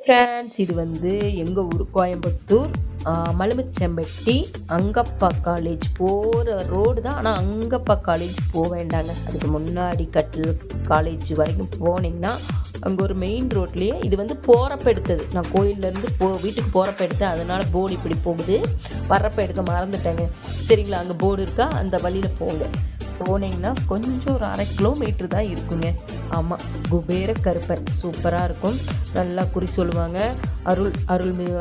Friends, இது வந்து எங்கள் ஊர் கோயம்புத்தூர் மலுமிச்சம்பட்டி அங்கப்பா காலேஜ் போகிற ரோடு தான். ஆனால் அங்கப்பா காலேஜ் போக வேண்டாங்க, அதுக்கு முன்னாடி கட்டில் காலேஜ் வரைக்கும் போனீங்கன்னா அங்கே ஒரு மெயின் ரோட்லேயே இது வந்து போகிறப்ப எடுத்தது. நான் கோயிலேருந்து வீட்டுக்கு போகிறப்ப எடுத்தேன், அதனால் போர்டு இப்படி போகுது. வர்றப்ப எடுக்க மறந்துட்டேங்க. சரிங்களா, அங்கே போர்டு இருக்கா, அந்த வழியில் போங்க. போனீங்கன்னா கொஞ்சம் ஒரு 1/2 கிலோமீட்ரு தான் இருக்குங்க. ஆமாம், குபேர கருப்பன் சூப்பராக இருக்கும். நல்லா குறி சொல்லுவாங்க.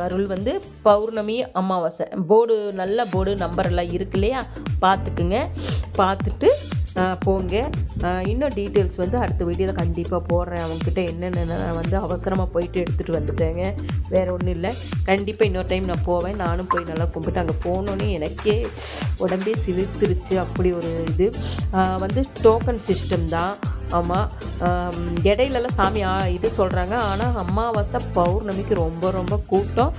அருள் வந்து பௌர்ணமி அமாவாசை போர்டு, நல்ல போர்டு நம்பர் எல்லாம் இருக்கு இல்லையா, பார்த்துக்குங்க. பார்த்துட்டு போங்க. இன்னும் டீட்டெயில்ஸ் வந்து அடுத்த வீடியோவில் கண்டிப்பாக போடுறேன். அவங்கக்கிட்ட என்னென்ன நான் வந்து அவசரமாக போயிட்டு எடுத்துகிட்டு வந்துட்டேங்க, வேறு ஒன்றும் இல்லை. கண்டிப்பாக இன்னொரு டைம் நான் போவேன். நானும் போய் நல்லா கும்பிட்டு அங்கே போனோன்னே எனக்கே உடம்பே சிலிர்த்துருச்சு. அப்படி ஒரு இது வந்து டோக்கன் சிஸ்டம் தான். ஆமாம், இடையிலலாம் சாமி இது சொல்கிறாங்க. ஆனால் அமாவாசை பௌர்ணமிக்கு ரொம்ப ரொம்ப கூட்டம்.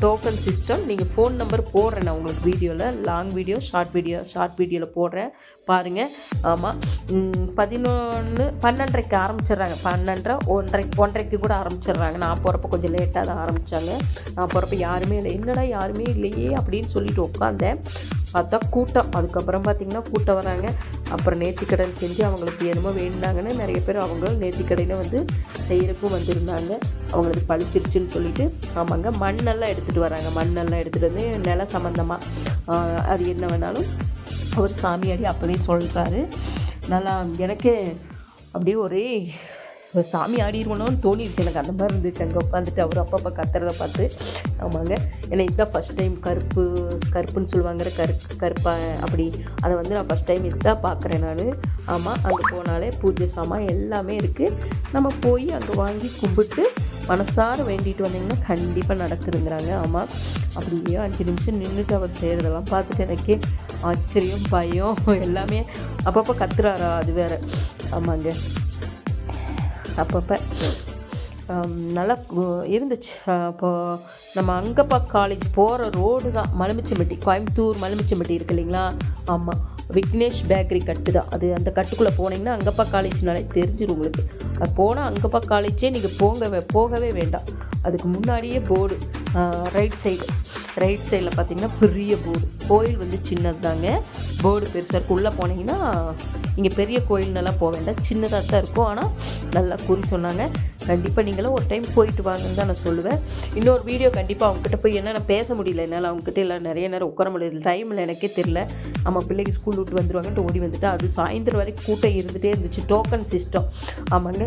Token system. நீங்கள் ஃபோன் நம்பர் போடுறேன் நான் உங்களுக்கு வீடியோவில், லாங் வீடியோ ஷார்ட் வீடியோவில் போடுறேன் பாருங்கள். ஆமாம், 12:30க்கு ஆரம்பிச்சிடுறாங்க. 1:30 கூட ஆரம்பிச்சிடுறாங்க. நான் போகிறப்ப கொஞ்சம் லேட்டாக தான் ஆரம்பித்தாங்க. நான் போகிறப்ப யாருமே இல்லை. என்னடா யாருமே இல்லையே அப்படின்னு சொல்லிட்டு உட்காந்தேன். பார்த்தா கூட்டம். அதுக்கப்புறம் பார்த்திங்கன்னா கூட்டம் வராங்க. அப்புறம் நேர்த்திக்கடன் செஞ்சு அவங்களுக்கு என்னமோ வேணுனாங்கன்னு நிறைய பேர் அவங்க நேர்த்திக்கடையில் வந்து செய்கிறக்கும் வந்திருந்தாங்க. அவங்களுக்கு பழிச்சிருச்சுன்னு சொல்லிட்டு ஆமாங்க மண்ணெல்லாம் எடுத்துகிட்டு வராங்க. மண்ணெல்லாம் எடுத்துகிட்டு வந்து நில சம்மந்தமாக அது என்ன வேணாலும் அவர் சாமியாடி அப்போவே சொல்கிறாரு. நல்லா எனக்கே அப்படியே ஒரே சாமி ஆடிடுவோன்னு தோணிடுச்சு எனக்கு. அந்த மாதிரி இருந்துச்சு அங்கே உட்காந்துட்டு அவர் அப்பப்போ கத்துறதை பார்த்து. ஆமாங்க, ஏன்னா இதுதான் ஃபஸ்ட் டைம் கருப்புன்னு சொல்லுவாங்க, கருப்பா அப்படி. அதை வந்து நான் ஃபஸ்ட் டைம் இதுதான் பார்க்குறேன் நான். ஆமாம், அங்கே போனாலே பூஜை சாமான் எல்லாமே இருக்குது. நம்ம போய் அங்கே வாங்கி கும்பிட்டு மனசார வேண்டிட்டு வந்தீங்கன்னா கண்டிப்பாக நடக்குதுங்கிறாங்க. ஆமாம், அப்படியே 5 நிமிஷம் நின்றுட்டு அவர் செய்கிறதெல்லாம் பார்த்துட்டு எனக்கே ஆச்சரியம், பயம் எல்லாமே. அப்பப்போ கத்துறாரா அது வேறு. ஆமாங்க, அப்பப்போ நல்லா இருந்துச்சு. இப்போது நம்ம அங்கப்பா காலேஜ் போகிற ரோடு தான் மலுமிச்சம்பட்டி, கோயம்புத்தூர் மலுமிச்சம்பட்டி இருக்கு இல்லைங்களா. ஆமாம், விக்னேஷ் பேக்கரி கட்டு தான் அது. அந்த கட்டுக்குள்ளே போனீங்கன்னா அங்கப்பா காலேஜ்னாலே தெரிஞ்சிடும் உங்களுக்கு. அது போனால் அங்கப்பா காலேஜே நீங்கள் போகவே வேண்டாம். அதுக்கு முன்னாடியே போர்டு ரைட் சைடில் பார்த்தீங்கன்னா பெரிய போர்டு. கோயில் வந்து சின்னது தாங்க, போர்டு பெருசாக இருக்கும். உள்ளே போனீங்கன்னா இங்கே பெரிய கோயில்னெல்லாம் போக வேண்டாம், சின்னதாக தான் இருக்கும். ஆனால் நல்லா குறி சொன்னாங்க. கண்டிப்பாக நீங்களும் ஒரு டைம் போயிட்டு வாங்கன்னு தான் நான் சொல்லுவேன். இன்னொரு வீடியோ கண்டிப்பாக அவங்ககிட்ட போய் நான் பேச முடியல என்னால். அவங்ககிட்ட எல்லாம் நிறைய நேரம் உட்கார முடியல, டைமில் எனக்கே தெரில. நம்ம பிள்ளைக்கு ஸ்கூல் விட்டு வந்துடுவாங்கன்ட்டு ஓடி வந்துட்டு அது சாயந்தரம் வரைக்கும் கூட்டம் இருந்துகிட்டே இருந்துச்சு. Token system. ஆமாங்க,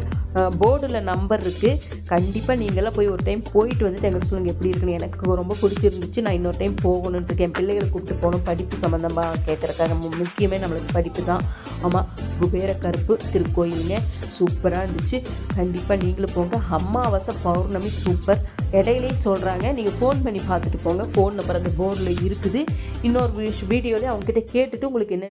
போர்டில் நம்பர் இருக்குது. கண்டிப்பாக நீங்களாம் போய் ஒரு டைம் போயிட்டு வந்துட்டு எங்களுக்கு சொல்லுங்கள் எப்படி இருக்குன்னு. எனக்கு ரொம்ப பிடிச்சிருந்துச்சு. நான் இன்னொரு டைம் போகணுன்ட்டு இருக்கேன். என் பிள்ளைகளை கூப்பிட்டு போகணும், படிப்பு சம்மந்தமாக கேட்குறக்காக. முக்கியமே நம்மளுக்கு படிப்பு தான். ஆமாம், குபேர கருப்பு திருக்கோயிலுங்க, சூப்பராக இருந்துச்சு. கண்டிப்பாக நீங்களும் போங்க. அமாவாசை பௌர்ணமி சூப்பர். இடையிலேயே சொல்கிறாங்க, நீங்கள் ஃபோன் பண்ணி பார்த்துட்டு போங்க. ஃபோன் நம்பர் அந்த போர்டில் இருக்குது. இன்னொரு வீடியோவில் அவங்ககிட்ட கேட்டுட்டு உங்களுக்கு என்ன